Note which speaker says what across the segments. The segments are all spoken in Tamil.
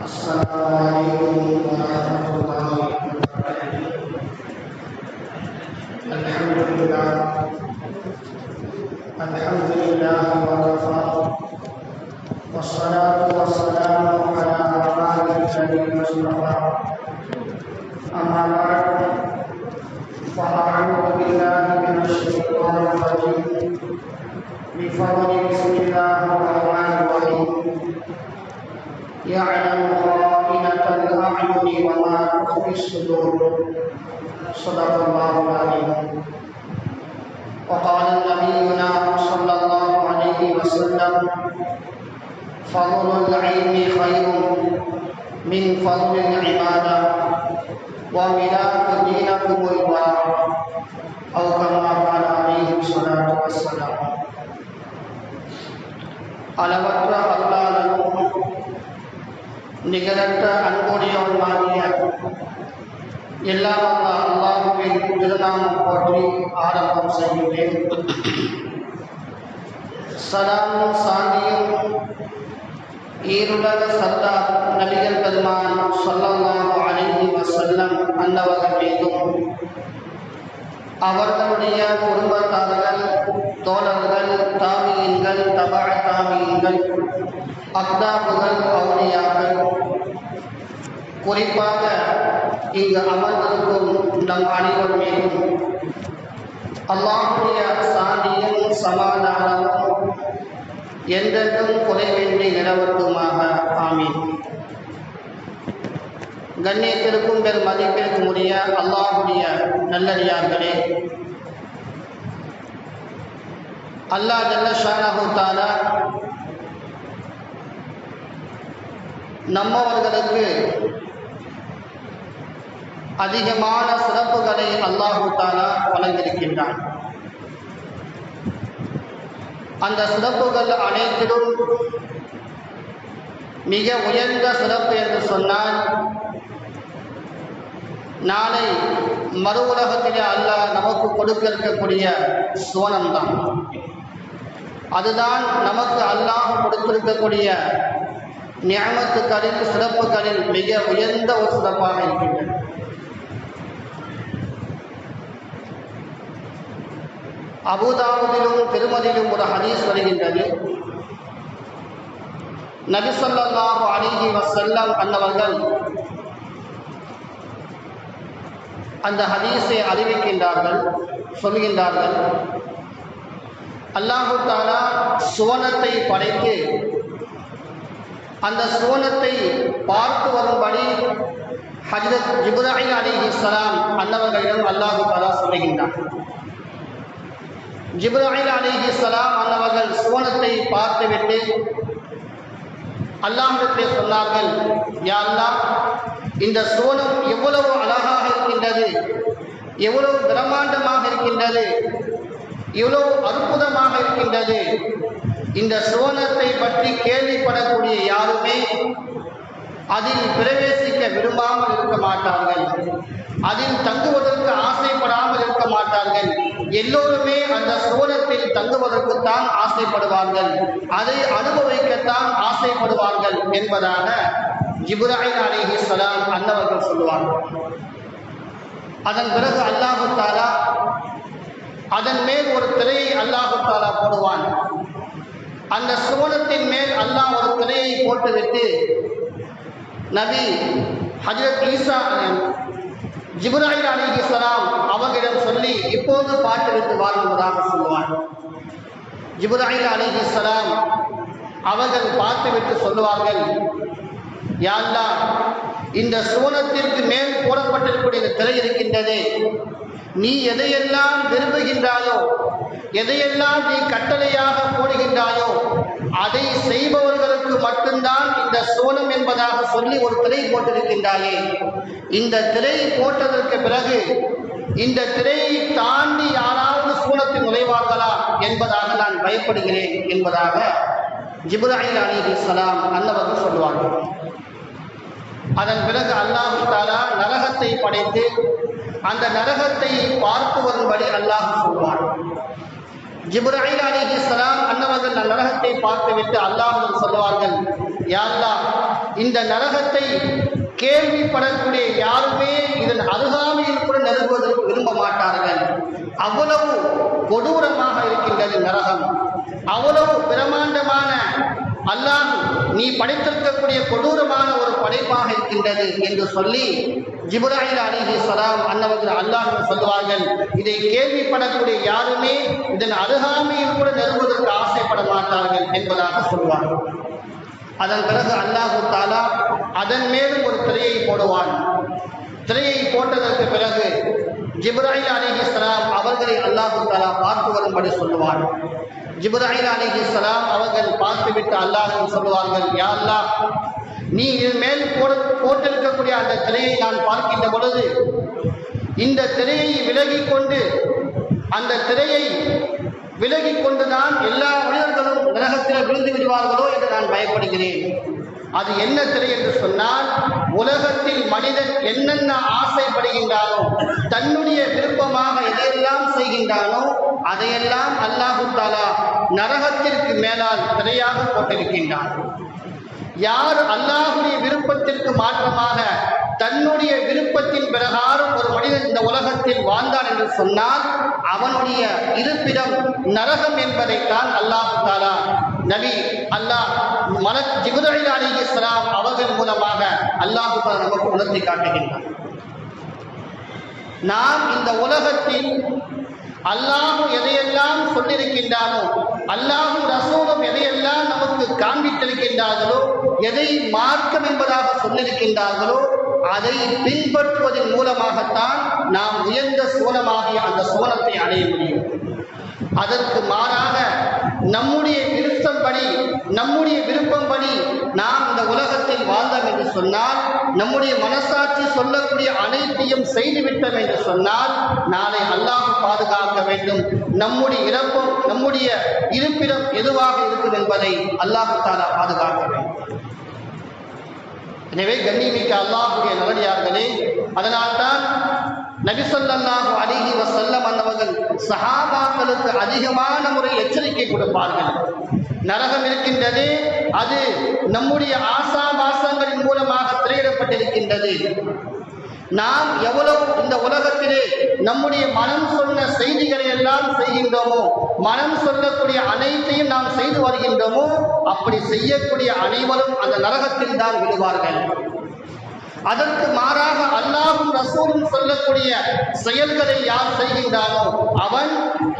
Speaker 1: السلام عليكم ورحمة الله وبركاته. الحمد لله وكفى، والصلاة والسلام على عباده الذين اصطفى. أما بعد، فأعوذ بالله من الشيطان الرجيم. بفضل بسم الله الرحمن الرحيم. يعلم خائنة الأعين وما تخفي الصدور. صدق الله العظيم. وقال نبينا صلى الله عليه وسلم: فضل العلم خير من فضل العبادة وملاك دينكم الورع، أو كما قال عليه الصلاة والسلام. அளவற்ற அல்லாஹ்வும் நிகரற்ற அன்புடையவனாகிய எல்லாம் அல்லாஹ்வின் திருநாமம் போற்றி ஆரம்பம் செய்கிறேன். சலாமும் சாந்தியும் ஈருலக சர்தார் நபிகள் பெருமான் ஸல்லல்லாஹு அலைஹி வஸல்லம் அன்னவர்கள் மீதும், அவர்களுடைய குடும்பத்தார்கள், தோழர்கள், தாபியீன்கள், தபஅ தாபியீன்கள், அக்தாபுகள், அவுலியாக்கள், குறிப்பாக இங்கு அமர்ந்திருக்கும் நம் அனைவர் மீதும் அல்லாஹ்வுடைய சாந்தியும் சமாதானமும் என்றென்றும் குறைவின்றி நிலவட்டுமாக. ஆமீன். கண்ணியத்திற்கும் பெரும் மதிப்பிற்கும் உரிய அல்லாஹ்வுடைய நல்லடியார்களே, அல்லாஹ் ஜல்ல ஷானஹு தஆலா நம்மவர்களுக்கு அதிகமான சிறப்புகளை அல்லாஹு தஆலா வழங்கியிருக்கின்றான். அந்த சிறப்புகள் அனைத்திலும் மிக உயர்ந்த சிறப்பு என்று சொன்னால், நாளை மறு உலகத்திலே அல்லாஹ் நமக்கு கொடுக்க இருக்கக்கூடிய சுவனம்தான். அதுதான் நமக்கு அல்லாஹ் கொடுத்திருக்கக்கூடிய நிஅமத்துகளில், சிறப்புகளில் மிக உயர்ந்த ஒரு சிறப்பாக இருக்கின்றது. அபூதாவுதிலும் திருமதியிலும் ஒரு ஹதீஸ் வருகின்றது. நபி ஸல்லல்லாஹு அலைஹி வஸல்லம் அன்னவர்கள் அந்த ஹதீஸை அறிவிக்கின்றார்கள், சொல்கின்றார்கள்: அல்லாஹு தஆலா சுவனத்தை படைத்து அந்த சுவனத்தை பார்த்து வரும்படி ஹஜ்ரத் ஜிப்ராயில் அலைஹிஸ்ஸலாம் அன்னவர்களிடம் அல்லாஹு தஆலா சொல்லுகின்றார். ஜிப்ராயில் அலைஹிஸ்ஸலாம் அன்னவர்கள் சுவனத்தை பார்த்துவிட்டு அல்லாஹ்விடத்திலே சொன்னார்கள்: யா அல்லாஹ், இந்த சுவனம் எவ்வளவு அழகாக இருக்கின்றது, எவ்வளவு பிரம்மாண்டமாக இருக்கின்றது, எவ்வளவு அற்புதமாக இருக்கின்றது. இந்த சுவனத்தை பற்றி கேள்விப்படக்கூடிய யாருமே அதில் பிரவேசிக்க விரும்பாமல் இருக்க மாட்டார்கள், அதில் தங்குவதற்கு ஆசைப்படாமல் இருக்க மாட்டார்கள். எல்லோருமே அந்த சுவனத்தில் தங்குவதற்குத்தான் ஆசைப்படுவார்கள், அதை அனுபவிக்கத்தான் ஆசைப்படுவார்கள் என்பதாக ஜிப்ராயில் அலைஹிஸ்ஸலாம் அன்னவர்கள் சொல்லுவார்கள். அதன் பிறகு அல்லாஹு தஆலா அதன் மேல் ஒரு திரையை அல்லாஹு தஆலா போடுவான். அந்த சுவனத்தின் மேல் அல்லாஹ் ஒரு திரையை போட்டுவிட்டு நபி ஹஜ்ரத் ஈசா ஜிப்ராயில் அலைஹிஸ்ஸலாம் அவர்களிடம் சொல்லி, இப்போது பாட்டு விட்டு வாழ்வதாக சொல்லுவான். ஜிப்ராயில் அலைஹிஸ்ஸலாம் அவர்கள் பார்த்துவிட்டு சொல்லுவார்கள்: யா அல்லாஹ், இந்த சுவனத்திற்கு மேல் போடப்பட்டிருக்கக்கூடிய இந்த திரை இருக்கின்றதே, நீ எதையெல்லாம் விரும்புகின்றாயோ, எதையெல்லாம் நீ கட்டளையாக போடுகின்றாயோ, அதை செய்பவர்களுக்கு மட்டும்தான் இந்த சுவனம் என்பதாக சொல்லி ஒரு திரை போட்டிருக்கின்றாயே. இந்த திரை போட்டதற்கு பிறகு இந்த திரையை தாண்டி யாராவது சுவனத்தில் நுழைவார்களா என்பதாக நான் பயப்படுகிறேன் என்பதாக ஜிப்ராயில் அலைஹிஸ்ஸலாம் அன்னவர்கள் சொல்வார்கள். அதன் பிறகு அல்லாஹ் தஆலா நரகத்தை படைத்து அந்த நரகத்தை பார்த்து வரும்படி அல்லாஹ் சொல்வார். ஜிப்ராயில் அலைஹிஸ்ஸலாம் அன்னவர்கள் நரகத்தை பார்த்துவிட்டு அல்லாஹ்விடம் சொல்வார்கள், யா அல்லாஹ்,
Speaker 2: இந்த நரகத்தை கேள்விப்படக்கூடிய யாருமே இதன் அருகாமையில் கூட நெருங்குவதற்கு விரும்ப மாட்டார்கள். அவ்வளவு கொடூரமாக இருக்கின்றது நரகம். அவ்வளவு பிரமாண்டமான அல்லாஹ் நீ படைத்திருக்கக்கூடிய கொடூரமான ஒரு படைப்பாக இருக்கின்றது என்று சொல்லி ஜிப்ராயில் அலைஹிஸ்ஸலாம் அன்னவர்கள் அல்லாஹ் சொல்வார்கள், இதை கேள்விப்படக்கூடிய யாருமே இதன் அருகாமையில் கூட நெருங்குவதற்கு ஆசைப்பட மாட்டார்கள் என்பதாக சொல்வார்கள். அதன் பிறகு அல்லாஹு தஆலா அதன் மேலும் ஒரு திரையை போடுவான். திரையை போட்டதற்கு பிறகு ஜிப்ராயில் அலைஹிஸ்ஸலாம் அவர்களை அல்லாஹு தஆலா பார்த்து வரும்படி சொல்லுவான். ஜிப்ராயில் அலைஹிஸ்ஸலாம் அவர்கள் பார்த்துவிட்டு அல்லாஹ்விடம் சொல்லுவார்கள், யா அல்லாஹ், நீ இதன் மேல் போட்டிருக்கக்கூடிய அந்த திரையை நான் பார்க்கின்ற பொழுது இந்த திரையை விலகிக் கொண்டு அந்த திரையை விலகிக் கொண்டுதான் எல்லா மனிதர்களும் நரகத்தில் விழுந்து விடுவார்களோ என்று நான் பயப்படுகிறேன். அது என்ன திரை என்று சொன்னால், உலகத்தில் மனிதன் என்னென்ன ஆசைப்படுகின்றானோ, தன்னுடைய விருப்பமாக எதையெல்லாம் செய்கின்றானோ அதையெல்லாம் அல்லாஹு தஆலா நரகத்திற்கு மேலால் திரையாக போட்டிருக்கின்றான். யார் அல்லாஹுடைய விருப்பத்திற்கு மாற்றமாக தன்னுடைய விருப்பத்தின் பிரகாரம் ஒரு மனிதன் இந்த உலகத்தில் வாழ்ந்தான் என்று சொன்னால் அவனுடைய இருப்பிடம் நரகம் என்பதைத்தான் அல்லாஹு தஆலா நபி ஜிப்ராயில் அலைஹிஸ்ஸலாம் அவர்கள் மூலமாக அல்லாஹு தஆலா நமக்கு உணர்த்தி காட்டுகின்றார். நாம் இந்த உலகத்தில் அல்லாஹ் எதையெல்லாம் சொல்லியிருக்கின்றானோ, அல்லாஹும் ரசூலும் எதையெல்லாம் நமக்கு காண்பித்திருக்கின்றார்களோ, எதை மார்க்கம் என்பதாக சொல்லியிருக்கின்றார்களோ அதை பின்பற்றுவதன் மூலமாகத்தான் நாம் உயர்ந்த சோனமாகிய அந்த சோனத்தை அடைய முடியும். அதற்கு மாறாக நம்முடைய விருப்பம்படி நாம் இந்த உலகத்தில் வாழ்ந்தோம் என்று சொன்னால், நம்முடைய மனசாட்சி சொல்லக்கூடிய அனைத்தையும் செய்துவிட்டோம் என்று சொன்னால் நாளை அல்லாஹ் பாதுகாக்க வேண்டும். நம்முடைய இருப்பிடம் எதுவாக இருக்கும் என்பதை அல்லாஹ் தஆலா பாதுகாக்க வேண்டும். எனவே கண்ணியமிக்க அல்லாஹ்வுடைய நல்லடியார்களே, அதனால்தான் நபி ஸல்லல்லாஹு அலைஹி வஸல்லம் அவர்கள் சஹாபாக்களுக்கு அதிகமான முறை எச்சரிக்கை கொடுப்பார்கள். நரகம் இருக்கின்றது, அது நம்முடைய ஆசாபாசங்களின் மூலமாக திரையிடப்பட்டிருக்கின்றது. நாம் எவ்வளவு இந்த உலகத்திலே நம்முடைய மனம் சொன்ன செய்திகளை எல்லாம் செய்கின்றோமோ, மனம் சொல்லக்கூடிய அனைத்தையும் நாம் செய்து வருகின்றோமோ, அப்படி செய்யக்கூடிய அனைவரும் அந்த நரகத்தில் தான் விழுவார்கள். அதற்கு மாறாக அல்லாஹும் ரசூலும் சொல்லக்கூடிய செயல்களை யார் செய்கின்றானோ அவன்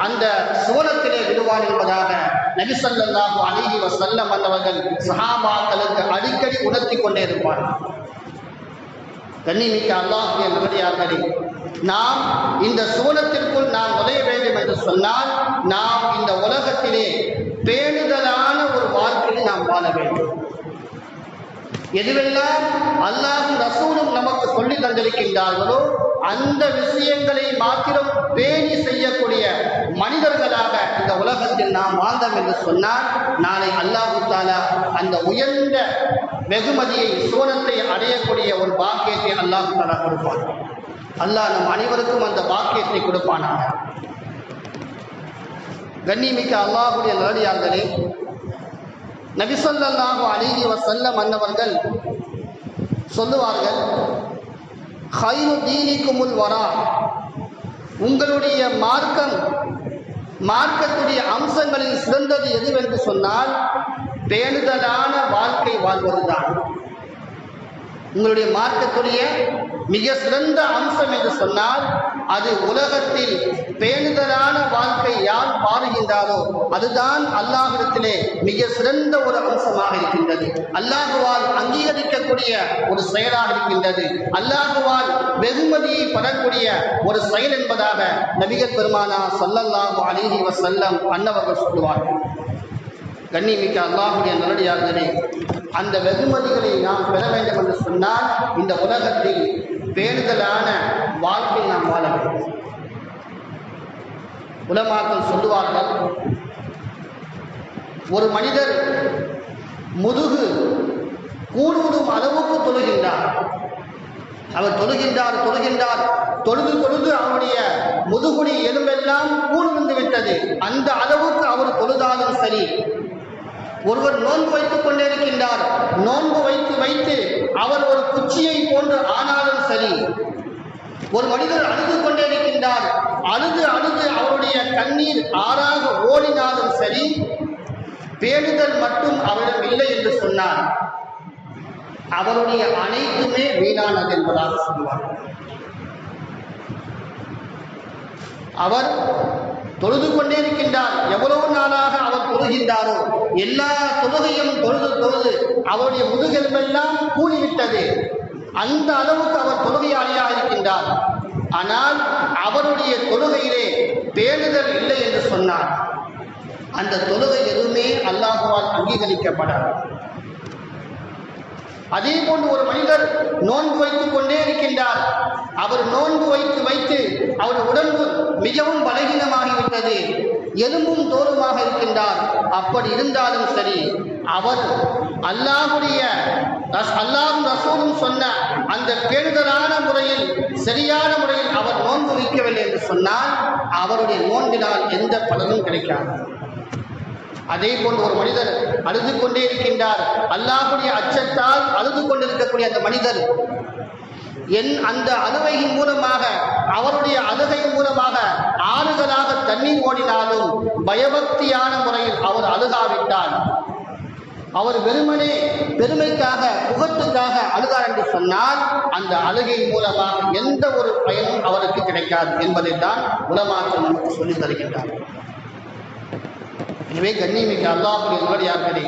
Speaker 2: அந்த சோனத்திலே விழுவான் என்பதாக நபி ஸல்லல்லாஹு அலைஹி வஸல்லம் அவர்கள் சஹாபாக்களுக்கு அடிக்கடி உணர்த்தி கொண்டே இருப்பார்கள். கண்ணியமிக்க அல்லாஹ்வுடைய நல்லடியார்களே, நாம் இந்த சோனத்திற்குள் நாம் நுழைய வேண்டும் என்று சொன்னால் நாம் இந்த உலகத்திலே பேணுதலான ஒரு வாழ்க்கையை நாம் வாழ வேண்டும். எதுவெல்லாம் அல்லாஹும் ரசூலும் நமக்கு சொல்லி தந்திருக்கின்றார்களோ அந்த விஷயங்களை மாத்திரம் பேணி செய்யக்கூடிய மனிதர்களாக இந்த உலகத்தில் நாம் வாழ்ந்தோம் என்று சொன்னால் நாளை அல்லாஹு தஆலா அந்த உயர்ந்த வெகுமதியை சோனத்தை அடையக்கூடிய ஒரு பாக்கியத்தை அல்லாஹு தஆலா கொடுப்பான். அல்லாஹ் நம் அனைவருக்கும் அந்த பாக்கியத்தை கொடுப்பானாக. கண்ணியமிக்க அல்லாஹ்வுடைய நல்லடியார்களே, நபி ஸல்லல்லாஹு அலைஹி வஸல்லம் அன்னவர்கள் சொல்லுவார்கள், ஹைரு தீனிக்குமுல் வரா, உங்களுடைய மார்க்கத்துடைய அம்சங்களில் சிறந்தது எதுவென்று சொன்னால் பேணுதலான வாழ்க்கை வாழ்வதுதான். உங்களுடைய மார்க்கத்துடைய மிக சிறந்த அம்சம் என்று சொன்னால் அது உலகத்தில் பேணுதலான வாழ்க்கை யார் பாருகின்றாரோ அதுதான் அல்லாஹ்விடத்திலே மிக சிறந்த ஒரு அம்சமாக இருக்கின்றது. அல்லாஹுவால் அங்கீகரிக்கக்கூடிய ஒரு செயலாக இருக்கின்றது. அல்லாஹுவால் வெகுமதியை பெறக்கூடிய ஒரு செயல் என்பதாக நபிகள் பெருமானார் ஸல்லல்லாஹு அலைஹி வஸல்லம் அன்னவர்கள் சொல்லுவார்கள். கண்ணியமிக்க அல்லாஹ்வுடைய நல்லடியார்களே, அந்த வெகுமதிகளை நாம் பெற வேண்டும் என்று சொன்னால் இந்த உலகத்தில் பேணுதலான வாழ்க்கை நாம் வாழ வேண்டும். உலமாக்கள் சொல்லுவார்கள், ஒரு மனிதர் முதுகு கூடுவிடும் அளவுக்கு தொழுகின்றார். அவர் தொழுகின்றார் தொழுது அவருடைய முதுகுடி எலும்பெல்லாம் கூடு வந்து விட்டது. அந்த அளவுக்கு அவர் தொழுதாலும் சரி. ஒருவர் நோன்பு வைத்துக் கொண்டே இருக்கின்றார். நோன்பு வைத்து வைத்து அவர் ஒரு குச்சியை போன்று ஆனாலும் சரி, ஒரு மனிதர் அழுது கொண்டே இருக்கின்றார், அழுது அழுது அவருடைய கண்ணீர் ஆறாக ஓடினாலும் சரி, பேணுதல் மட்டும் அவரிடம் இல்லை என்று சொன்னார், அவருடைய அனைத்துமே வீணானது என்பதாக சொல்வார். அவர் தொழுது கொண்டே இருக்கின்றார். எவ்வளவு நாளாக அவர் தொழுகின்றாரோ எல்லா தொழுகையும் தொழுது தொழுது அவருடைய முதுகெலும்பெல்லாம் கூடிவிட்டது. அந்த அளவுக்கு அவர் தொழுகையாளியாக இருக்கின்றார். ஆனால் அவருடைய தொழுகையிலே பேணுதல் இல்லை என்று சொன்னார். அந்த தொழுகை எதுவுமே அல்லாஹ்வால் அங்கீகரிக்கப்படாது. அதே போன்று ஒரு மனிதர் நோன்பு வைத்துக் கொண்டே இருக்கின்றார். அவர் நோன்பு வைத்து அவர் உடம்பு மிகவும் பலகீனமாகிவிட்டது, எலும்பும் தோலுமாக இருக்கின்றார். அப்படி இருந்தாலும் சரி, அவர் அல்லாஹ்வும் ரசூலும் சொன்ன அந்த பேணுதலான முறையில் சரியான முறையில் அவர் நோன்பு வைக்கவில்லை என்று சொன்னால் அவருடைய நோன்பினால் எந்த பலனும் கிடைக்காது. அதே போன்று ஒரு மனிதர் அழுது கொண்டே இருக்கின்றார். அல்லாஹ்வுடைய அச்சத்தால் அழுது கொண்டிருக்கக்கூடிய அந்த மனிதர் அந்த அழுகையின் மூலமாக, அவருடைய அழுகையின் மூலமாக ஆறுகளாக தண்ணீர் ஓடினாலும் பயபக்தியான முறையில் அவர் அழுகாவிட்டால், அவர் வெறுமனே பெருமைக்காக புகட்டுக்காக அழுகார் என்று சொன்னால் அந்த அழுகையின் மூலமாக எந்த ஒரு பயனும் அவருக்கு கிடைக்காது என்பதைத்தான் உலமாக்கள் நமக்கு சொல்லித் தருகின்றார். எனவே கண்ணியமிக்க அல்லாஹ்வுடைய நல்லடியார்களே,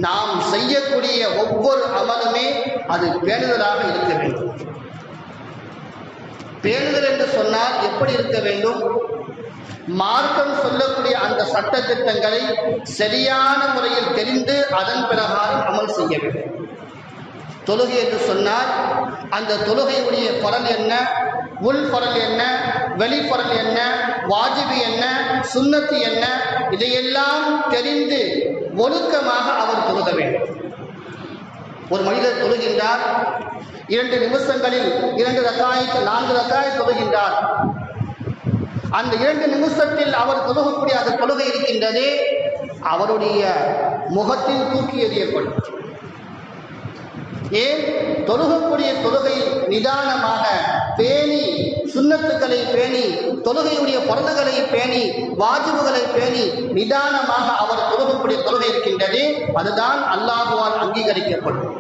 Speaker 2: நாம் செய்யக்கூடிய ஒவ்வொரு அமலுமே அது பேணுதலாக இருக்க வேண்டும். பேணுதல் என்று சொன்னால் எப்படி இருக்க வேண்டும்? மார்க்கம் சொல்லக்கூடிய அந்த சட்ட திட்டங்களை சரியான முறையில் தெரிந்து அதன் பிரகாரம் அமல் செய்ய வேண்டும். தொழுகை என்று சொன்னால் அந்த தொழுகையுடைய பரல் என்ன, உள் பரல் என்ன, வெளிப்பரல் என்ன, வாஜிபு என்ன, சுன்னத்து என்ன, இதையெல்லாம் தெரிந்து ஒழுக்கமாக அவர் தொழுக வேண்டும். ஒரு மனிதர் தொழுகின்றார், 2 நிமிஷங்களில் 2 ரக்காயத் 4 ரக்காயத் தொழுகின்றார். அந்த 2 நிமிஷத்தில் அவர் தொழுகக்கூடிய அந்த தொழுகை இருக்கின்றதே, அவருடைய முகத்தில் தூக்கி எறியப்படும். ஏன்? தொழுகக்கூடிய தொழுகையில் நிதானமாக பேணி, சுன்னத்துக்களை பேணி, தொழுகையுடைய பரதுகளை பேணி, வாஜிபுகளை பேணி நிதானமாக அவர் தொழுகக்கூடிய தொழுகை இருக்கின்றதே, அதுதான் அல்லாஹ்வால் அங்கீகரிக்கப்படும்.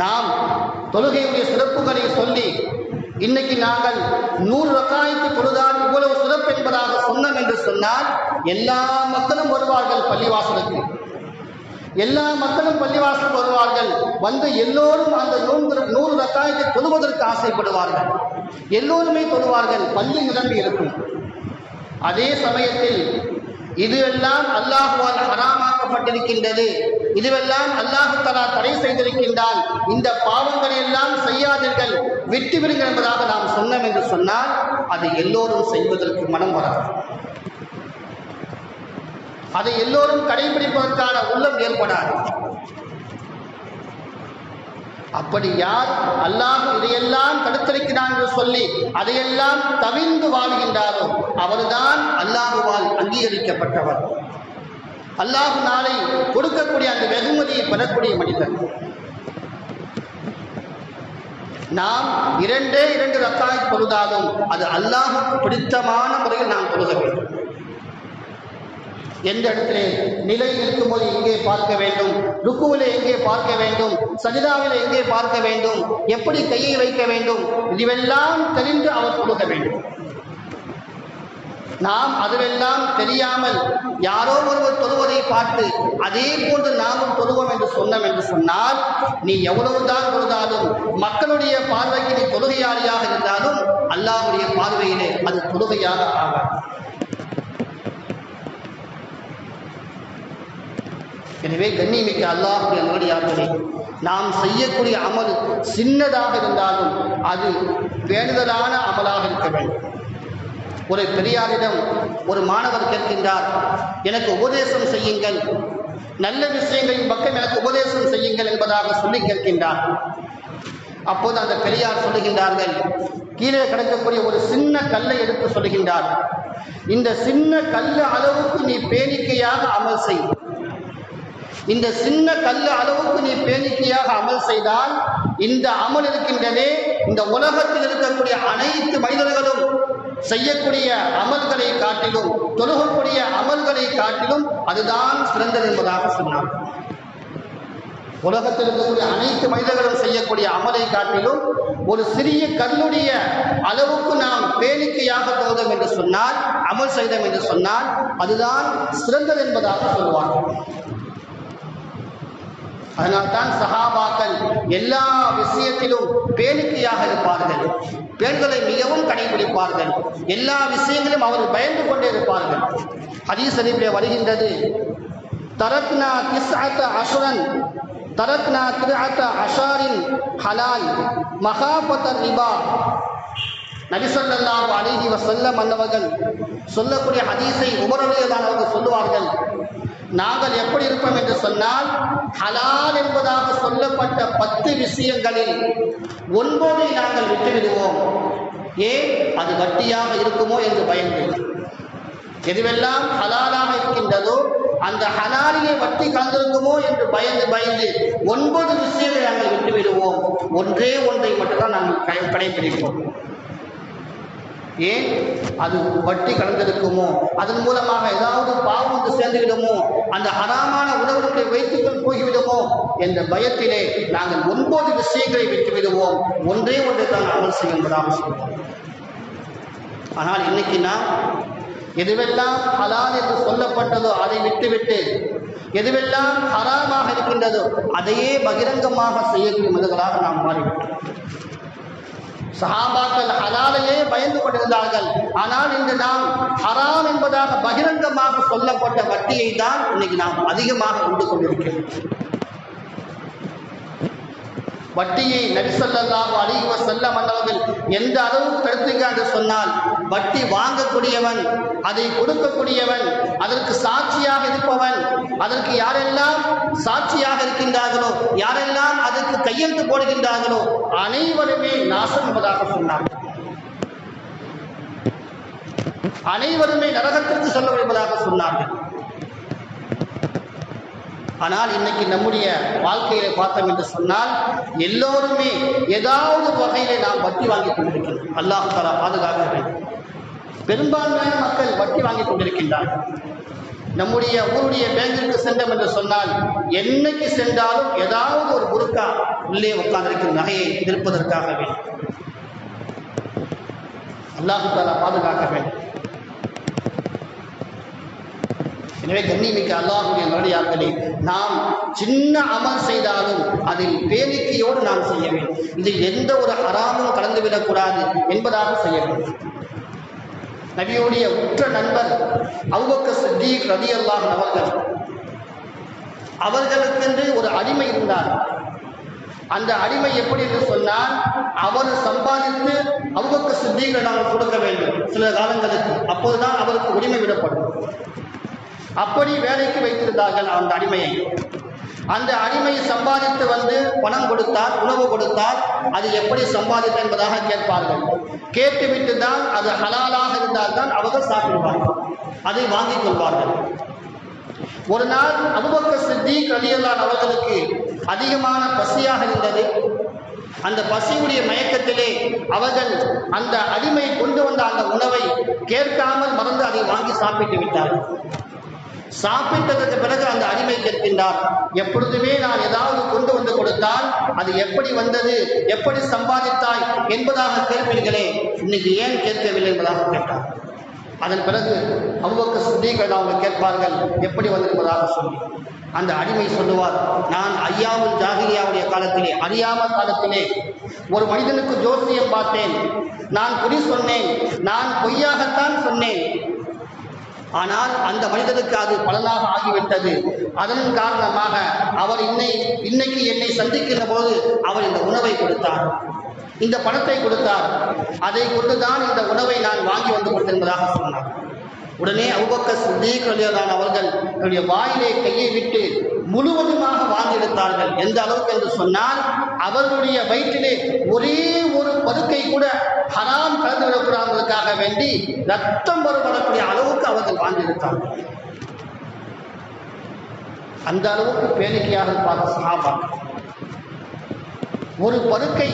Speaker 2: நாம் தொழுகையுடைய சிறப்புகளை சொல்லி இன்னைக்கு நாங்கள் 100 ரக்காயத்து தொழுதால் இவ்வளவு சிறப்பு என்பதாக சொன்னோம் என்று சொன்னால் எல்லா மக்களும் வருவார்கள் பள்ளிவாசலுக்கு. எல்லா மக்களும் பள்ளிவாசலுக்கு வருவார்கள். வந்து எல்லோரும் அந்த 100 ரக்காயத்தை தொழுவதற்கு ஆசைப்படுவார்கள். எல்லோருமே தொழுவார்கள். பள்ளி நிரம்பி இருக்கும். அதே சமயத்தில் இதுவெல்லாம் அல்லாஹ்வால் ஹராமாக்கப்பட்டிருக்கின்றது, இதுவெல்லாம் அல்லாஹ் தஆலா தடை செய்திருக்கின்றான், இந்த பாவங்களை எல்லாம் செய்யாதீர்கள், விட்டு விடுங்கள் என்பதாக நாம் சொன்னோம் என்று சொன்னால் அது எல்லோரும் செய்வதற்கு மனம் வராது. அதை எல்லோரும் கடைபிடிப்பதற்கான உள்ளம் ஏற்படாது. அப்படி யார் அல்லாஹ் இதையெல்லாம் தடுத்திருக்கிறான் என்று சொல்லி அதையெல்லாம் தவிர்ந்து வாழ்கின்றாரோ அவர்தான் அல்லாஹ்வால் அங்கீகரிக்கப்பட்டவர். அல்லாஹ் நாளை கொடுக்கக்கூடிய அந்த வெகுமதியை பெறக்கூடிய மனிதர். நாம் 2 ரக்காயத் தொழுதாலும் அது அல்லாஹ்வுக்கு பிடித்தமான முறையில் நாம் தொழுக வேண்டும். எந்த இடத்திலே நிலை இருக்கும்போது எங்கே பார்க்க வேண்டும், ருக்குவிலே எங்கே பார்க்க வேண்டும், சஜிதாவிலே எங்கே பார்க்க வேண்டும், எப்படி கையை வைக்க வேண்டும், இதுவெல்லாம் தெரிந்து அவர் தொழுக வேண்டும். நாம் அதுவெல்லாம் தெரியாமல் யாரோ ஒருவர் தொழுவதை பார்த்து அதே போன்று நாமும் தொழுவோம் என்று சொன்னோம் என்று சொன்னால் நீ எவ்வளவுதான் தொழுதாலும், மக்களுடைய பார்வைக்கு நீ தொழுகையாளியாக இருந்தாலும் அல்லாஹ்வுடைய பார்வையிலே அது தொழுகையாக ஆகாது. எனவே கண்ணியமிக்க அல்லாஹ்வுடைய நல்லடியார்களே, நாம் செய்யக்கூடிய அமல் சின்னதாக இருந்தாலும் அது பேணுதலான அமலாக இருக்க வேண்டும். ஒரு பெரியாரிடம் ஒரு மாணவர் கேட்கின்றார், எனக்கு உபதேசம் செய்யுங்கள், நல்ல விஷயங்களின் பக்கம் எனக்கு உபதேசம் செய்யுங்கள் என்பதாக சொல்லி கேட்கின்றார். அப்போது அந்த பெரியார் சொல்லுகின்றார்கள், கீழே கிடக்கக்கூடிய ஒரு சின்ன கல்லை எடுத்து சொல்லுகின்றார், இந்த சின்ன கல் அளவுக்கு நீ பேணிக்கையாக அமல் செய், இந்த சின்ன கல் அளவுக்கு நீ பேணிக்கையாக அமல் செய்தால் இந்த அமல் இருக்கின்றதே, இந்த உலகத்தில் இருக்கக்கூடிய அனைத்து மனிதர்களும் செய்யக்கூடிய அமல்களை காட்டிலும், தொழுகக்கூடிய அமல்களை காட்டிலும் அதுதான் சிறந்தது என்பதாக சொன்னார். உலகத்தில் இருக்கக்கூடிய அனைத்து மனிதர்களும் செய்யக்கூடிய அமலை காட்டிலும் ஒரு சிறிய கல்லுடைய அளவுக்கு நாம் பேணிக்கையாக தொழுதோம் என்று சொன்னால், அமல் செய்தோம் என்று சொன்னால் அதுதான் சிறந்தது என்பதாக சொல்வார்கள். அதனால்தான் சஹாபாக்கள் எல்லா விஷயத்திலும் பேணிக்கையாக இருப்பார்கள், பெண்களை மிகவும் கடைபிடிப்பார்கள், எல்லா விஷயங்களும் அவர்கள் பயந்து கொண்டே இருப்பார்கள். ஹதீஸ் ஷரீஃபிலே வருகின்றது, தரக்னா திஸ்அத அஷ்ரன் தரக்னா திஸ்அத அஷாரின் ஹலால் மகாபத ரிபா. நபி ஸல்லல்லாஹு அலைஹி வஸல்லம் அன்னவர்கள் சொல்லக்கூடிய ஹதீஸை உமர் ரலியல்லாஹு அன்ஹு சொல்லுவார்கள், நாங்கள் எப்படி இருப்போம் என்று சொன்னால், ஹலால் என்பதாக சொல்லப்பட்ட 10 விஷயங்களில் 9 நாங்கள் விட்டுவிடுவோம். ஏன்? அது வட்டியாக இருக்குமோ என்று பயந்து. எதுவெல்லாம் ஹலாலாக இருக்கின்றதோ அந்த ஹலாலிலே வட்டி கலந்திருக்குமோ என்று பயந்து 9 விஷயங்களை நாங்கள் விட்டுவிடுவோம். ஒன்றே ஒன்றை மட்டும்தான் நாங்கள் கடைபிடிப்போம். ஏன்? அது வட்டி கலந்திருக்குமோ, அதன் மூலமாக ஏதாவது பாவம் வந்து சேர்ந்துவிடுமோ, அந்த ஹராமான உணவுகளை வைத்துக்கொள் போய்விடுமோ என்ற பயத்திலே நாங்கள் 9 விஷயங்களை விட்டுவிடுவோம். ஒன்றே ஒன்றை தான் அமல் செய்ய முடியாமல் சொல்வோம். ஆனால் இன்னைக்கு நாம் எதுவெல்லாம் ஹலால் என்று சொல்லப்பட்டதோ அதை விட்டுவிட்டு எதுவெல்லாம் ஹராமாக இருக்கின்றதோ அதையே பகிரங்கமாக செய்யக்கூடிய மனிதர்களாக நாம் மாறிவிட்டோம். சஹாபாக்கள் ஹலாலையே பயந்து கொண்டிருந்தார்கள். ஆனால் இன்று நாம் ஹராம் என்பதாக பகிரங்கமாக சொல்லப்பட்ட வட்டியை தான் இன்னைக்கு நாம் அதிகமாக உண்டு கொண்டிருக்கிறோம். வட்டியை நபி ஸல்லல்லாஹு அலைஹி வஸல்லம் அவர்கள் எந்த அளவுக்கு தடுத்துங்க என்று சொன்னால், வட்டி வாங்கக்கூடியவன், அதை கொடுக்கக்கூடியவன், அதற்கு சாட்சியாக இருப்பவன், அதற்கு யாரெல்லாம் சாட்சியாக இருக்கின்றார்களோ, யாரெல்லாம் அதற்கு கையெழுத்து போடுகின்றார்களோ அனைவருமே நாசம் என்பதாக சொன்னார். அனைவருமே நரகத்திற்கு செல்ல என்பதாக சொன்னார்கள். ஆனால் இன்னைக்கு நம்முடைய வாழ்க்கையில பார்த்தோம் என்று சொன்னால், எல்லோருமே ஏதாவது வகையிலே நாம் வட்டி வாங்கிக் கொண்டிருக்கிறோம். அல்லாஹ் தஆலா பாதுகாக்க வேண்டும். பெரும்பான்மையான மக்கள் வட்டி வாங்கிக் கொண்டிருக்கின்றார்கள். நம்முடைய ஊருடைய பேங்கிற்கு சென்றோம் என்று சொன்னால், என்னைக்கு சென்றாலும் ஏதாவது ஒரு புருக்கா உள்ளே உட்கார்ந்திருக்கிற நகையை திருப்பதற்காக வேண்டும். அல்லாஹ் தஆலா பாதுகாக்க வேண்டும். எனவே கண்ணியமிக்க அல்லாஹ்வுடைய நல்லடியார்களே, நாம் சின்ன அமல் செய்தாலும் அதில் பேணிக்கையோடு நாம் செய்ய வேண்டும். இதில் எந்த ஒரு ஹராமும் கலந்துவிடக்கூடாது என்பதாக செய்ய வேண்டும். நபியுடைய உற்ற நண்பர் அபூபக்கர் சித்தீக் ரலியல்லாஹு அன்ஹு அவர்களுக்கென்று ஒரு அடிமை இருந்தார். அந்த அடிமை எப்படி என்று சொன்னால், அவர் சம்பாதித்து அபூபக்கர் சித்தீக் நாம் கொடுக்க வேண்டும் சில காலங்களுக்கு. அப்போதுதான் அவருக்கு உரிமை விடப்படும். அப்படி வேலைக்கு வைத்திருந்தார்கள் அந்த அடிமையை. அந்த அடிமை சம்பாதித்து வந்து பணம் கொடுத்தால், உணவு கொடுத்தால், அது எப்படி சம்பாதித்த என்பதாக கேட்பார்கள். கேட்டுவிட்டு தான் அது ஹலாலாக இருந்தால் தான் அவர்கள் சாப்பிடுவார்கள், அதை வாங்கிக் கொள்வார்கள். ஒரு நாள் அபூபக்கர் சித்தீக் ரலியல்லாஹு அன்ஹு அவர்களுக்கு அதிகமான பசியாக இருந்தது. அந்த பசியுடைய மயக்கத்திலே அவர்கள் அந்த அடிமை கொண்டு வந்த அந்த உணவை கேட்காமல் மறந்து அதை வாங்கி சாப்பிட்டு விட்டார்கள். சாப்பிட்டதற்கு பிறகு அந்த அடிமை கேட்கின்றார், எப்பொழுதுமே நான் ஏதாவது கொண்டு வந்து கொடுத்தால் அது எப்படி வந்தது, எப்படி சம்பாதித்தாய் என்பதாக கேட்பீர்களே, இன்னைக்கு ஏன் கேட்கவில்லை என்பதாக கேட்டார். அதன் பிறகு அபூபக்கர் சித்தீக் அவங்க கேட்பார்கள், எப்படி வந்திருப்பதாக சொல்லி. அந்த அடிமை சொல்லுவார், நான் ஐயாமுல் ஜாஹிலியாவுடைய காலத்திலே, அறியாம காலத்திலே ஒரு மனிதனுக்கு ஜோசியம் பார்த்தேன், நான் குறி சொன்னேன், நான் பொய்யாகத்தான் சொன்னேன். ஆனால் அந்த மனிதனுக்கு அது பலனாக ஆகிவிட்டது. அதன் காரணமாக அவர் இன்னைக்கு என்னை சந்திக்கின்ற போது அவர் இந்த உணவை கொடுத்தார், இந்த பணத்தை கொடுத்தார், அதை கொண்டுதான் இந்த உணவை நான் வாங்கி வந்து கொடுத்ததாக சொன்னார். உடனே அபூபக்கர் சித்தீக் ரலியல்லாஹு அன்ஹு அவர்கள் தன்னுடைய வாயிலே கையை விட்டு முழுவதுமாக வாங்கி எடுத்தார்கள். எந்த அளவுக்கு என்று சொன்னால், அவர்களுடைய வயிற்றிலே ஒரே ஒரு பருக்கை கூட ஹராம் கலந்து விடக்கூடாதற்காக வேண்டி ரத்தம் வரக்கூடிய அளவுக்கு அவர்கள் வாங்கி எடுத்தார்கள். அந்த அளவுக்கு பேணிக்கையாக இருப்பார்கள் சஹாபாக்கள். ஒரு பருக்கை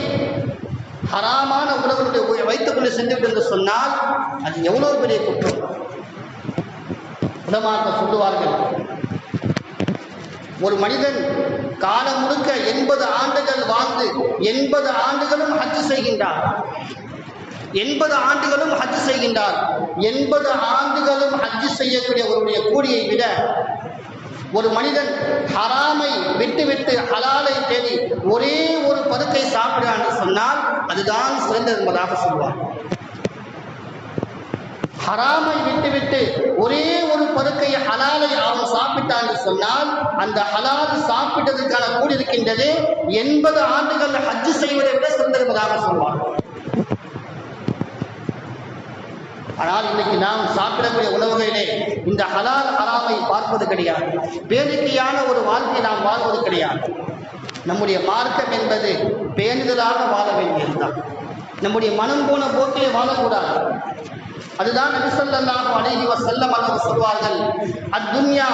Speaker 2: ஹராமான உணவுடைய வைத்துக்கொண்டு சென்று என்று சொன்னால் அது எவ்வளவு பெரிய குற்றம். உலமாக்கள் சொல்லுவார்கள், ஒரு மனிதன் காலம் முழுக்க 80 ஆண்டுகள் வாழ்ந்து 80 ஆண்டுகளும் ஹஜ் செய்கின்றார். 80 ஆண்டுகளும் ஹஜ் செய்கின்றார். 80 ஆண்டுகளும் ஹஜ் செய்யக்கூடிய ஒருவருடைய கூலியை விட ஒரு மனிதன் ஹராமை விட்டுவிட்டு ஹலாலை தேடி ஒரே ஒரு பருக்கை சாப்பிடுகிறான் என்று சொன்னால் அதுதான் சிறந்தது என்பதாக சொல்வார். ஹராமை விட்டுவிட்டு ஒரே ஒரு பருக்கை ஹலாலை அவன் சாப்பிட்டான் என்று சொன்னால் அந்த ஹலால் சாப்பிட்டதற்கான கூடி இருக்கின்றது 80 ஆண்டுகள் ஹஜ் செய்வதை விட சிறந்தது என்பதாக சொல்வார். ஆனால் இன்னைக்கு நாம் சாப்பிடக்கூடிய உணவுகளிலே இந்த ஹலால் ஹராமை பார்ப்பது கிடையாது. பேணிக்கையான ஒரு வாழ்க்கை நாம் வாழ்வது கிடையாது. நம்முடைய மார்க்கம் என்பது பேணுதலாக வாழ வேண்டியதுதான். நம்முடைய மனம் போன போக்கிலே வாழக்கூடாது. அதுதான் நபி ஸல்லல்லாஹு அலைஹி வஸல்லம் அவர்கள் சொல்வார்கள், அத்துன்யா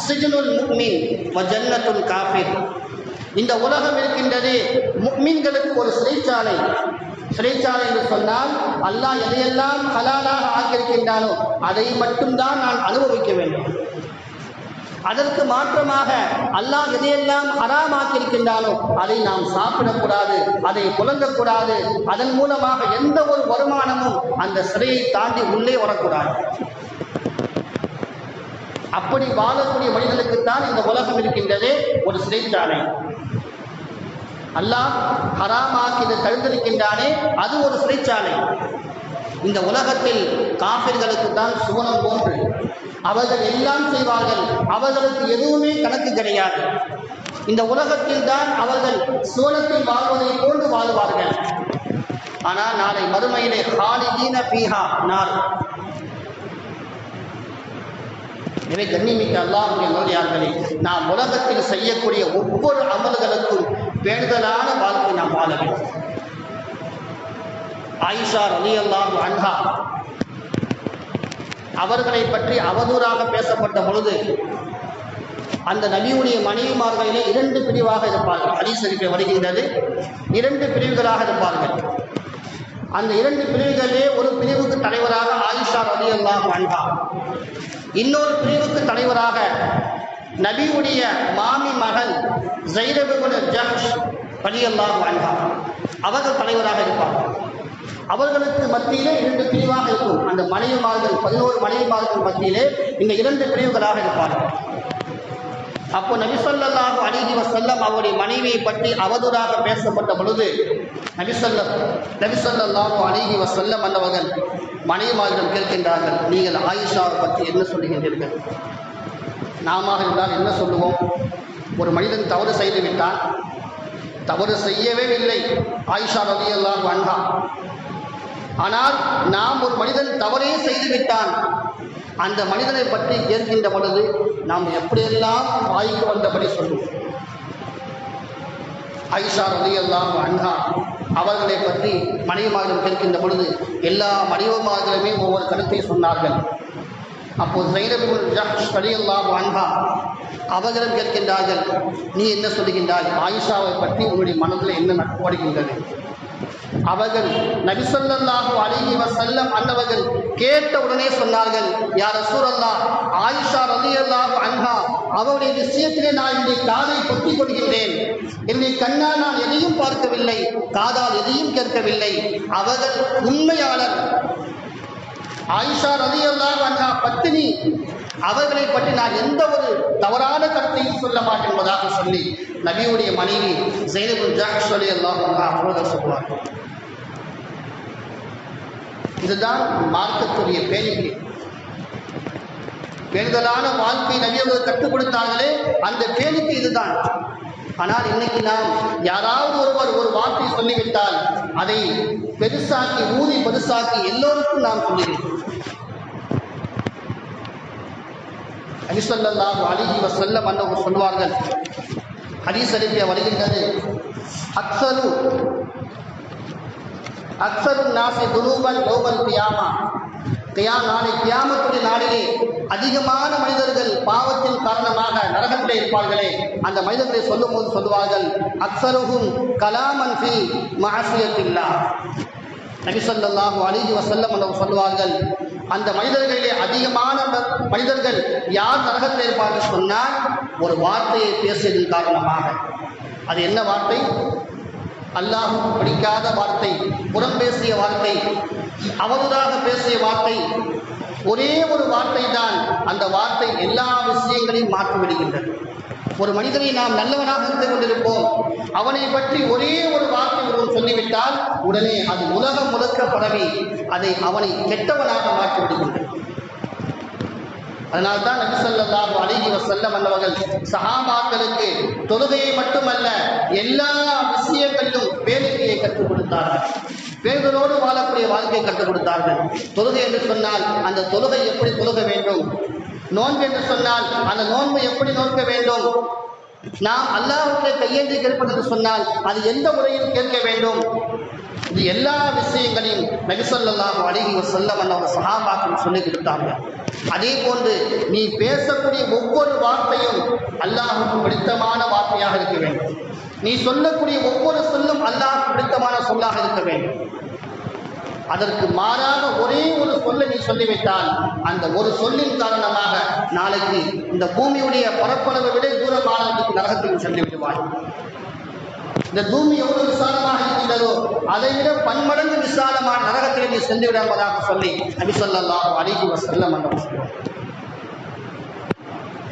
Speaker 2: சிஜ்னுல் முஃமின் வ ஜன்னத்துல் காஃபிர். இந்த உலகம் இருக்கின்றது முஃமின்களுக்கு ஒரு சிறைச்சாலை. சிறைச்சாலை என்று சொன்னால் அல்லாஹ் எதையெல்லாம் ஹலாலாக ஆக்கியிருக்கின்றானோ அதை மட்டும்தான் நான் அனுபவிக்க வேண்டும். அதற்கு மாற்றமாக அல்லாஹ் எதையெல்லாம் ஹராம் ஆக்கியிருக்கின்றானோ அதை நாம் சாப்பிடக்கூடாது, அதை புழங்கக்கூடாது. அதன் மூலமாக எந்த ஒரு வருமானமும் அந்த சிறையை தாண்டி உள்ளே வரக்கூடாது. அப்படி வாழக்கூடிய மனிதனுக்குத்தான் இந்த உலகம் இருக்கின்றதே ஒரு சிறைச்சாலை. அல்லாஹ் ஹராமாக்கி இதை தடுத்திருக்கின்றானே அது ஒரு சிறைச்சாலை. இந்த உலகத்தில் காஃபிர்களுக்கு தான் சுவனம் போன்று அவர்கள் எல்லாம் செய்வார்கள். அவர்களுக்கு எதுவுமே கணக்கு கிடையாது. இந்த உலகத்தில் தான் அவர்கள் சுவனத்தில் வாழ்வதை போன்று வாழ்வார்கள். ஆனால் நாளை மறுமையிலே ஹாலிதீன ஃபீஹா நார். எனவே கண்ணிமிக்க அல்லாஹ்வுடைய நல்லடியார்களே, நாம் உலகத்தில் செய்யக்கூடிய ஒவ்வொரு அமல்களுக்கும் பேணுதலான வாழ்க்கை நாம் வாழ வேண்டும். ஆயிஷா ரலியல்லாஹு அன்ஹா அவர்களை பற்றி அவதூறாக பேசப்பட்ட பொழுது அந்த நபியுடைய மனைவிமார்களிலே 2 பிரிவாக இருப்பார்கள். ஹதீஸ் ஷரீஃபில் வருகின்றது, 2 பிரிவுகளாக இருப்பார்கள். அந்த 2 பிரிவுகளிலே ஒரு பிரிவுக்கு தலைவராக ஆயிஷா ரலியல்லாஹு அன்ஹா, இன்னொரு பிரிவுக்கு தலைவராக நபியுடைய மாமி மகன் ஸைனப் இப்னு ஜஹ்ஷ் ரலியல்லாஹு அன்ஹா அவர்கள் தலைவராக இருப்பார்கள். அவர்களுக்கு மத்தியிலே 2 பிரிவாக இருக்கும். அந்த மனைவிமார்கள் 11 மனைவிமார்கள் மத்தியிலே இந்த 2 பிரிவுகளாக இருப்பார்கள். அப்போ நபி ஸல்லல்லாஹு அலைஹி வஸல்லம் அவருடைய மனைவியை பற்றி அவதூறாக பேசப்பட்ட பொழுது நபி ஸல்லல்லாஹு அலைஹி வஸல்லம் அவர்கள் மனைவிமார்கள் கேட்கின்றார்கள், நீங்கள் ஆயிஷாவை பற்றி என்ன சொல்லுகின்றீர்கள்? நாம இருந்தால் என்ன சொல்லுவோம்? ஒரு மனிதன் தவறு செய்து விட்டான், தவறு செய்யவே இல்லை ஆயிஷா ரலியல்லாஹு அன்ஹா. ஆனால் நாம் ஒரு மனிதன் தவறே செய்து விட்டான், அந்த மனிதனை பற்றி கேட்கின்ற பொழுது நாம் எப்படியெல்லாம் வாய்க்கு வந்தபடி சொல்லுவோம். ஆயிஷா ரலியல்லாஹு அன்ஹா அவர்களை பற்றி மனைவிமார்கள் கேட்கின்ற பொழுது எல்லா மனைவிமார்களுமே ஒவ்வொரு கருத்தை சொன்னார்கள். அப்போது ஸைனப் இப்னு ஜஹ்ஷ் ரலியல்லாஹு அன்ஹா அவர்களும் கேட்கின்றார்கள், நீ என்ன சொல்லுகின்றாய்? ஆயிஷாவை பற்றி உன்னுடைய மனதில் என்ன நட்படுகின்றது? அவர்கள் நபி ஸல்லல்லாஹு அலைஹி வஸல்லம் அன்னவர்கள் கேட்ட உடனே சொன்னார்கள், யா ரசூலல்லாஹ், ஆயிஷா ரலியல்லாஹு அன்ஹா அவருடைய விஷயத்திலே நான் என்னுடைய காதை பொத்திக் கொள்கின்றேன். என்னுடைய கண்ணால் நான் எதையும் பார்க்கவில்லை, காதால் எதையும் கேட்கவில்லை. அவர்கள் உண்மையாளர். ஆயிஷா ரலியல்லாஹு அன்ஹா பத்தினி. அவர்களை பற்றி நான் எந்த ஒரு தவறான கருத்தையும் சொல்ல மாட்டேன் என்பதாக சொல்லி நபியுடைய மனைவி ஸைனப் இப்னு ஜஹ்ஷ் ரலியல்லாஹு அன்ஹா அவர்கள் சொல்வார். இதுதான் மார்க்கத்துடைய பேணிக்கை. பேணுதலான வாழ்க்கை நபி அவர்கள் கற்றுக் கொடுத்தார்களே அந்த பேணிக்கை இதுதான். ஆனால் இன்னைக்கு நாம் யாராவது ஒருவர் ஒரு வார்த்தை சொல்லிவிட்டால் அதை பெருசாக்கி ஊதி பெருசாக்கி எல்லோருக்கும் நாம் சொல்லுகிறோம். நபி ஸல்லல்லாஹு அலைஹி வஸல்லம் அவர்கள் சொல்வார்கள், ஹதீஸ் ஷரீஃபில் வருகின்றது, அக்ஸரு நாஸி துனூபன் யௌமல் கியாமா. நாளை கியாமத்துடைய நாளிலே அதிகமான மனிதர்கள் பாவத்தின் காரணமாக நரகத்திலே இருப்பார்களே, அந்த மனிதர்களை சொல்லும் போது சொல்லுவார்கள், அக்ஸருஹும் கலாமன் ஃபீ மஅசியத்தில்லாஹ். நபி ஸல்லல்லாஹு அலைஹி வஸல்லம் அவர்கள் சொல்வார்கள், அந்த மனிதர்களிலே அதிகமான மனிதர்கள் யார் நரகத்தில் இருப்பார்கள் சொன்னால், ஒரு வார்த்தையை பேசியதன் காரணமாக. அது என்ன வார்த்தை? அல்லாஹ்வுக்கு பிடிக்காத வார்த்தை, புறம் பேசிய வார்த்தை, அவதூறாக பேசிய வார்த்தை. ஒரே ஒரு வார்த்தை தான், அந்த வார்த்தை எல்லா விஷயங்களையும் மாற்றிவிடுகின்றது. ஒரு மனிதனை நாம் நல்லவனாக இருந்து கொண்டிருப்போம், அவனை பற்றி ஒரே ஒரு வார்த்தை ஒருவன் சொல்லிவிட்டால் உடனே அது உலகம் முழுக்க பரவி அவனை கெட்டவனாக மாற்றிவிடுகின்றது. அதனால்தான் நபி ஸல்லல்லாஹு அலைஹி வஸல்லம் அவர்கள் சஹாபாக்களுக்கு தொழுகையை மட்டுமல்ல எல்லா விஷயங்களிலும் பேணிக்கையை கற்றுக் கொடுத்தார்கள். பேர்களோடு வாழக்கூடிய வாழ்க்கையை கற்றுக் கொடுத்தார்கள். தொழுகை என்று சொன்னால் அந்த தொழுகை எப்படி தொழுக வேண்டும், நோன்பு என்று சொன்னால் அந்த நோன்பு எப்படி நோக்க வேண்டும், நாம் அல்லாஹ்வுடைய கையேந்தி கேட்பது என்று சொன்னால் அது எந்த முறையில் கேட்க வேண்டும், இது எல்லா விஷயங்களையும் நபி ஸல்லல்லாஹு அலைஹி வஸல்லம் அவர்கள் சஹாபாக்கள் சொல்லிக் கொடுத்தார்கள். அதே போன்று நீ பேசக்கூடிய ஒவ்வொரு வார்த்தையும் அல்லாஹ்வுக்கு பிடித்தமான வார்த்தையாக இருக்க வேண்டும். நீ சொல்லக்கூடிய ஒவ்வொரு சொல்லும் அல்லாஹ்வுக்கு பிடித்தமான சொல்லாக இருக்க வேண்டும். அதற்கு மாறாக ஒரே ஒரு சொல்லை நீ சொல்லிவிட்டால் அந்த ஒரு சொல்லின் காரணமாக நாளைக்கு இந்த பூமியுடைய பரப்பளவை விட தூரமான நரகத்தில் சென்று விடுவாய். இந்த பூமி எவ்வளவு விசாலமாக இருக்கின்றதோ அதை விட பன்மடங்கு விசாலமான நரகத்தில் நீ சென்று விடுவதாக சொல்லி நபி ஸல்லல்லாஹு அலைஹி வஸல்லம் சொன்னார்.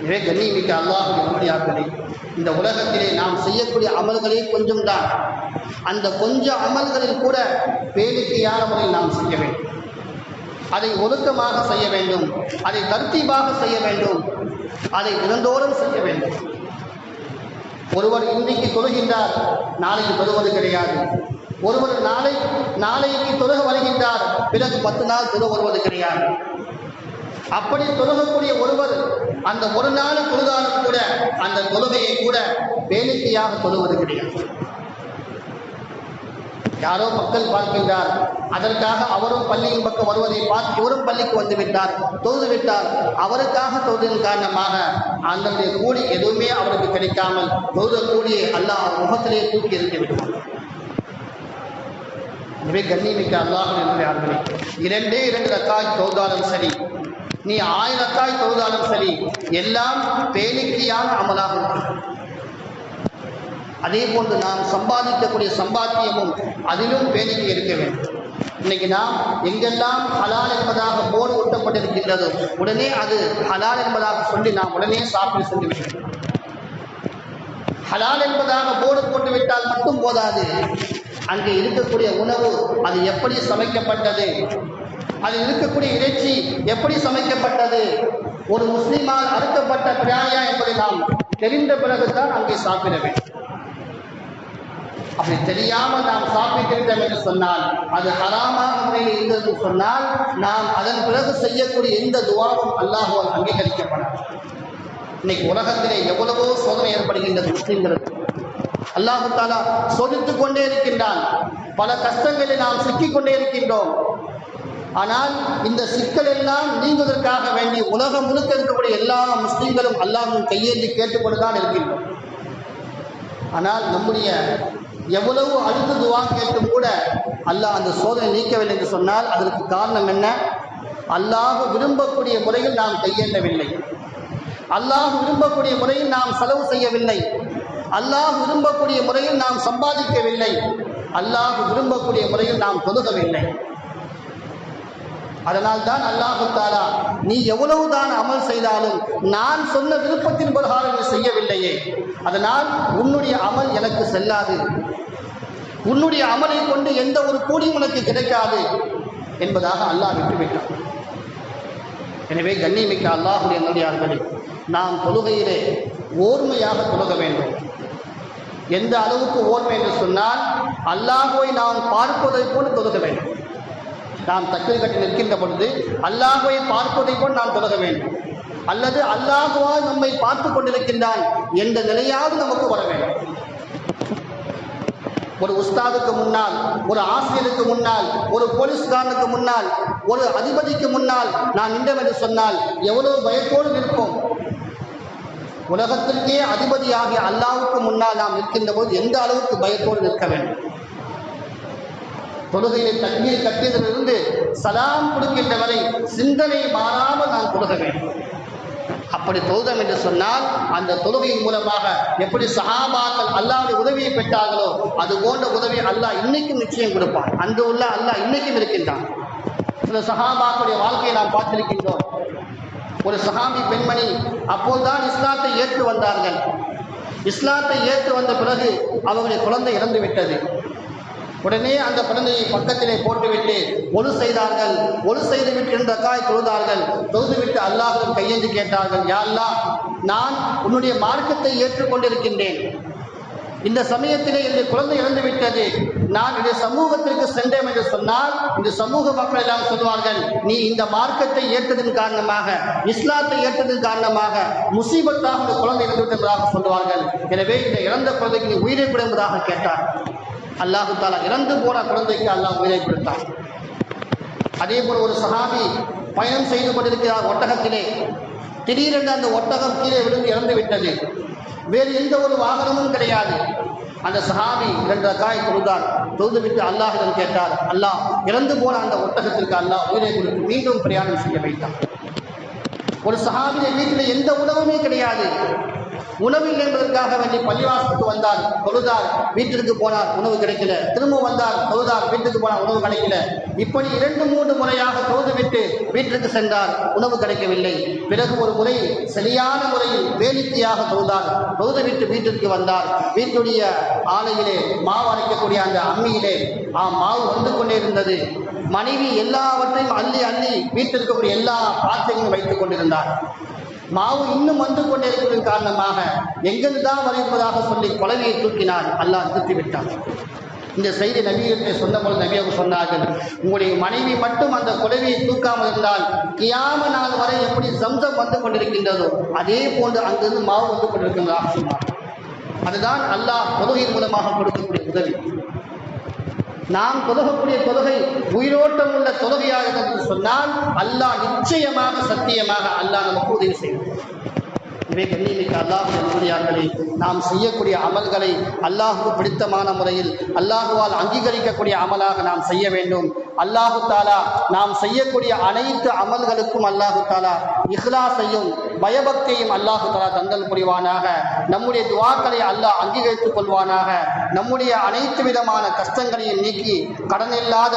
Speaker 2: எனவே கண்ணியமிக்க அல்லாஹ்வுடைய நல்லடியார்களே, இந்த உலகத்திலே நாம் செய்யக்கூடிய அமல்களே கொஞ்சம் தான். அந்த கொஞ்சம் அமல்களில் கூட பேணிக்கையான முறையில் நாம் செய்ய வேண்டும். அதை ஒழுக்கமாக செய்ய வேண்டும், அதை தர்த்தீபாக செய்ய வேண்டும், அதை தினந்தோறும் செய்ய வேண்டும். ஒருவர் இன்றைக்கு தொழுகின்றார், நாளைக்கு தொழுவது கிடையாது. ஒருவர் நாளைக்கு தொழுக வருகின்றார், பிறகு 10 நாள் தொழுக வருவது கிடையாது. அப்படி தொழுகக்கூடிய ஒருவர் அந்த ஒரு நாள் தொழுதாலும் கூட அந்த தொழுகையை கூட வேலைக்கையாக தொழுவது கிடையாது. யாரோ மக்கள் பார்க்கின்றார், அதற்காக அவரும் பள்ளியின் பக்கம் வருவதை பார்த்து இவரும் பள்ளிக்கு வந்து விட்டார், தொழுது விட்டார். அவருக்காக தொழுதின் காரணமாக அந்த கூலி எதுவுமே அவருக்கு கிடைக்காமல் தொழுத கூலியை அல்லாஹ் முகத்திலே தூக்கி எறிந்து விடுவார். எனவே கண்ணியமிக்க அல்லாஹ்வுடைய ஆட்களே, 2 ரக்காத் தொழுதாலும் சரி, நீ 1000 ரக்காத் தொழுதாலும் சரி, எல்லாம் பேணிக்கையான அமலாக இருக்கும். அதே போன்று நாம் சம்பாதிக்கக்கூடிய சம்பாத்தியமும் அதிலும் பேணிக்கை இருக்க வேண்டும். இன்னைக்கு நாம் எங்கெல்லாம் ஹலால் என்பதாக போர்டு ஒட்டப்பட்டிருக்கின்றதோ உடனே அது ஹலால் என்பதாக சொல்லி நாம் உடனே சாப்பிட்டு சென்று விடுகிறோம். ஹலால் என்பதாக போர்டு போட்டு விட்டால் மட்டும் போதாது, அங்கே இருக்கக்கூடிய உணவு அது எப்படி சமைக்கப்பட்டது, அதில் இருக்கக்கூடிய இறைச்சி எப்படி சமைக்கப்பட்டது, ஒரு முஸ்லிமால் அறுக்கப்பட்ட பிராயா என்பதை நாம் தெரிந்த பிறகுதான் அங்கே சாப்பிட வேண்டும். அப்படி தெரியாமல் நாம் சாப்பிட்டிருந்தோம் என்று சொன்னால், அது ஹராமாக முறையில் இருந்தது சொன்னால், நாம் அதன் பிறகு செய்யக்கூடிய எந்த துவாவும் அல்லாஹ்வால் அங்கீகரிக்கப்படாது. இன்னைக்கு உலகத்திலே எவ்வளவோ சோதனை ஏற்படுகின்றது முஸ்லிம்களுக்கு. அல்லாஹ் தஆலா சோதித்துக் கொண்டே இருக்கின்றான். பல கஷ்டங்களில் நாம் சிக்கிக் கொண்டே இருக்கின்றோம். ஆனால் இந்த சிக்கல் எல்லாம் நீங்குவதற்காக வேண்டி உலகம் முழுக்க இருக்கக்கூடிய எல்லா முஸ்லிம்களும் அல்லாஹ்வின் கையேந்தி கேட்டுக்கொண்டுதான் இருக்கின்றோம். ஆனால் நம்முடைய எவ்வளவு அழுது துவா கேட்டும் கூட அல்லாஹ் அந்த சோதனை நீக்கவில்லை என்று சொன்னால் அதற்கு காரணம் என்ன? அல்லாஹ் விரும்பக்கூடிய முறையில் நாம் கையேண்டவில்லை, அல்லாஹ் விரும்பக்கூடிய முறையில் நாம் செலவு செய்யவில்லை, அல்லாஹ் விரும்பக்கூடிய முறையில் நாம் சம்பாதிக்கவில்லை, அல்லாஹ் விரும்பக்கூடிய முறையில் நாம் தொழுகவில்லை. அதனால் தான் அல்லாஹ் தஆலா நீ எவ்வளவுதான் அமல் செய்தாலும் நான் சொன்ன விருப்பத்தின் பிரகாரம் நீ செய்யவில்லையே, அதனால் உன்னுடைய அமல் எனக்கு செல்லாது, உன்னுடைய அமலை கொண்டு எந்த ஒரு கூலியும் உனக்கு கிடைக்காது என்பதாக அல்லாஹ் விட்டுவிட்டான். எனவே கண்ணியமிக்க அல்லாஹ்வுடைய நல்லடியார்களே, நாம் தொழுகையிலே ஓர்மையாக தொழுக வேண்டும். எந்த அளவுக்கு ஓர்மை என்று சொன்னால், அல்லாஹ்வை நாம் பார்ப்பதை போல் தொழுக வேண்டும். நாம் தக்பீர் கட்டி நிற்கின்ற பொழுது அல்லாஹ்வை பார்ப்பதை போல் நாம் தொழுக வேண்டும், அல்லது அல்லாஹ்வால் நம்மை பார்த்து கொண்டிருக்கின்றான் என்ற நிலையாவது நமக்கு வர வேண்டும். ஒரு உஸ்தாதுக்கு முன்னால், ஒரு ஆசிரியருக்கு முன்னால், ஒரு போலீஸ்காரனுக்கு முன்னால், ஒரு அதிபதிக்கு முன்னால் நாம் நின்றோம் என்று சொன்னால் எவ்வளவு பயத்தோடு நிற்போம். உலகத்திற்கே அதிபதியாகிய அல்லாஹ்வுக்கு முன்னால் நாம் நிற்கின்ற போது எந்த அளவுக்கு பயத்தோடு நிற்க வேண்டும். தொழுகையை தக்பீர் கட்டியதிலிருந்து சலாம் கொடுக்கின்ற வரை சிந்தனை மாறாமல் நாம் தொழுக வேண்டும். அப்படி தொழுதம் என்று சொன்னால் அந்த தொழுகையின் மூலமாக எப்படி சஹாபாக்கள் அல்லாஹ்வுடைய உதவியை பெற்றார்களோ அது போன்ற உதவி அல்லாஹ் இன்னைக்கும் நிச்சயம் கொடுப்பான். அன்று உள்ள அல்லாஹ் இன்னைக்கும் இருக்கின்றான். சில சஹாபாக்களுடைய வாழ்க்கையை நாம் பார்த்திருக்கின்றோம். ஒரு சஹாபி பெண்மணி அப்போதுதான் இஸ்லாத்தை ஏற்று வந்தார்கள். இஸ்லாத்தை ஏற்று வந்த பிறகு அவர்களுடைய குழந்தை இறந்து விட்டது. உடனே அந்த குழந்தையை பக்கத்திலே போட்டுவிட்டு ஒழு செய்தார்கள். ஒழு செய்துவிட்டு 2 ரக்காய் தொழுதார்கள். தொழுதுவிட்டு அல்லாஹ்விடம் கையேந்தி கேட்டார்கள், யா அல்லாஹ், நான் உன்னுடைய மார்க்கத்தை ஏற்றுக்கொண்டிருக்கின்றேன். இந்த சமயத்திலே என்னுடைய குழந்தை இறந்து விட்டது. நான் என்னுடைய சமூகத்திற்கு சென்றேன் என்று சொன்னால் இந்த சமூக மக்கள் எல்லாம் சொல்வார்கள், நீ இந்த மார்க்கத்தை ஏற்றதன் காரணமாக, இஸ்லாத்தை ஏற்றதன் காரணமாக முசீபத்தாக இந்த குழந்தை இறந்து விட்டது என்பதாக சொல்வார்கள். எனவே இந்த இறந்த குழந்தைக்கு நீ உயிரை கொடு என்பதாக கேட்டார். அல்லாஹு தாலா இறந்து போன குழந்தைக்கு அல்லாஹ் உயிரை கொடுத்தார். அதே போல் ஒரு சஹாபி பயணம் செய்து கொண்டிருக்கிறார் ஒட்டகத்திலே. திடீரென்று அந்த ஒட்டகம் கீழே விழுந்து இறந்து விட்டது. வேறு எந்த ஒரு வாகனமும் கிடையாது. அந்த சஹாபி 2 ரக்காய் தொழுதார். தொழுதுவிட்டு அல்லாஹ்விடம் கேட்டார். அல்லாஹ் இறந்து போன அந்த ஒட்டகத்திற்கு அல்லாஹ் உயிரை கொடுத்து மீண்டும் பிரயாணம் செய்ய வைத்தார். ஒரு சஹாபியை வீட்டில் எந்த உணவுமே கிடையாது. உணவில்லை என்பதற்காக வேண்டி பள்ளிவாசலுக்கு வந்தார், தொழுதார், வீட்டிற்கு போனார், உணவு கிடைக்கல. திரும்ப வந்தார், தொழுதார், வீட்டுக்கு போனார், உணவு கிடைக்கல. இப்படி 2-3 முறையாக தொழுதுவிட்டு வீட்டிற்கு சென்றார், உணவு கிடைக்கவில்லை. பிறகு ஒரு முறை சரியான முறையில் வேலிக்கையாக தொழுதார். தொழுதுவிட்டு வீட்டிற்கு வந்தார். வீட்டுடைய ஆலையிலே மாவு அரைக்கக்கூடிய அந்த அம்மியிலே மாவு வந்து கொண்டே இருந்தது. மனைவி எல்லாவற்றையும் அள்ளி அள்ளி வீட்டில் இருக்கக்கூடிய எல்லா பாத்திரங்களையும் வைத்துக் கொண்டிருந்தார். மாவு இன்னும் வந்து கொண்டே இருப்பதன் காரணமாக எங்கிருந்து தான் வருவதாக சொல்லி குழவியை தூக்கினார். அல்லாஹ் திருத்திவிட்டார். இந்த செய்தி நபியிடத்தை சொன்னபோது நபி அவர்கள் சொன்னார்கள், உங்களுடைய மனைவி மட்டும் அந்த குழவியை தூக்காமல் இருந்தால் கியாம நாள் வரை எப்படி ஜம்சம் வந்து கொண்டிருக்கின்றதோ அதே போன்று அங்கிருந்து மாவு வந்து கொண்டிருக்கின்றதாக சொன்னார். அதுதான் அல்லாஹ் தொழுகையின் மூலமாக கொடுக்கக்கூடிய உதவி. நாம் தொழுகக்கூடிய தொழுகை உயிரோட்டம் உள்ள தொழுகையாக என்று சொன்னால் அல்லாஹ் நிச்சயமாக சத்தியமாக அல்லாஹ் நமக்கு உதவி செய்வார். இவை கண்ணியமிக்க அல்லாஹ்வுடைய நல்லடியார்களே, நாம் செய்யக்கூடிய அமல்களை அல்லாஹுக்கு பிடித்தமான முறையில் அல்லாஹுவால் அங்கீகரிக்கக்கூடிய அமலாக நாம் செய்ய வேண்டும். அல்லாஹு தாலா நாம் செய்யக்கூடிய அனைத்து அமல்களுக்கும் அல்லாஹு தாலா இஹ்லாஸையும் பயபக்தியையும் அல்லாஹு தாலா தந்தல் புரிவானாக. நம்முடைய துஆக்களை அல்லாஹ் அங்கீகரித்துக் கொள்வானாக. நம்முடைய அனைத்து விதமான கஷ்டங்களையும் நீக்கி கடனில்லாத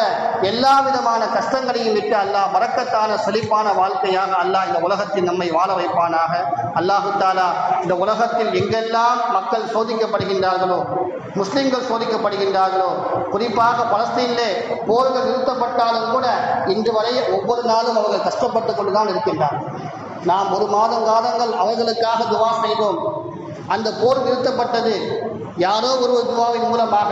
Speaker 2: எல்லா விதமான கஷ்டங்களையும் விட்டு அல்லாஹ் பரக்கத்தான செழிப்பான வாழ்க்கையாக அல்லாஹ் இந்த உலகத்தில் நம்மை வாழ வைப்பானாக. அல்லாஹு தாலா இந்த உலகத்தில் எங்கெல்லாம் மக்கள் சோதிக்கப்படுகின்றார்களோ, முஸ்லிம்கள் சோதிக்கப்படுகின்றார்களோ, குறிப்பாக பலஸ்தீனிலே போர்கள் நிறுத்தப்பட்டாலும் கூட இன்று வரை ஒவ்வொரு நாளும் அவர்கள் கஷ்டப்பட்டு கொண்டுதான் இருக்கின்றார்கள். நாம் 1 மாதம் காலங்கள் அவர்களுக்காக துவா செய்தோம். அந்த போர் நிறுத்தப்பட்டது யாரோ ஒரு துவாவின் மூலமாக.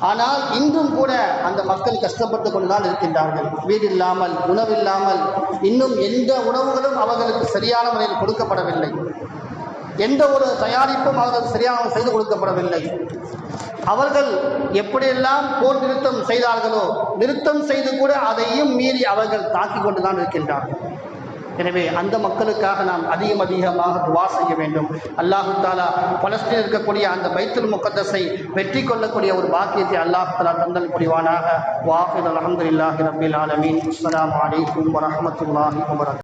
Speaker 2: ஆனால் இன்றும் கூட அந்த மக்கள் கஷ்டப்பட்டு கொண்டுதான் இருக்கின்றார்கள். வீடு இல்லாமல், உணவில்லாமல், இன்னும் எந்த உணவுகளும் அவர்களுக்கு சரியான முறையில் கொடுக்கப்படவில்லை. எந்த ஒரு தயாரிப்பும் அவர்கள் சரியாக செய்து கொடுக்கப்படவில்லை. அவர்கள் எப்படியெல்லாம் போர் நிறுத்தம் செய்தார்களோ, நிறுத்தம் செய்து கூட அதையும் மீறி அவர்கள் தாக்கிக் கொண்டுதான் இருக்கின்றார்கள். எனவே அந்த மக்களுக்காக நாம் அதிகமாக துவா செய்ய வேண்டும். அல்லாஹு தாலா பலஸ்தீனில் இருக்கக்கூடிய அந்த பைத்துல் முகத்தஸை வெற்றி கொள்ளக்கூடிய ஒரு பாக்கியத்தை அல்லாஹு தாலா தந்தல் புரிவானாக. வாஹித் அல்ஹம்துலில்லாஹி ரப்பில் ஆலமீன். அஸ்ஸலாமு அலைக்கும் வரஹ்மத்துல்லாஹி வபரகாத்துஹு.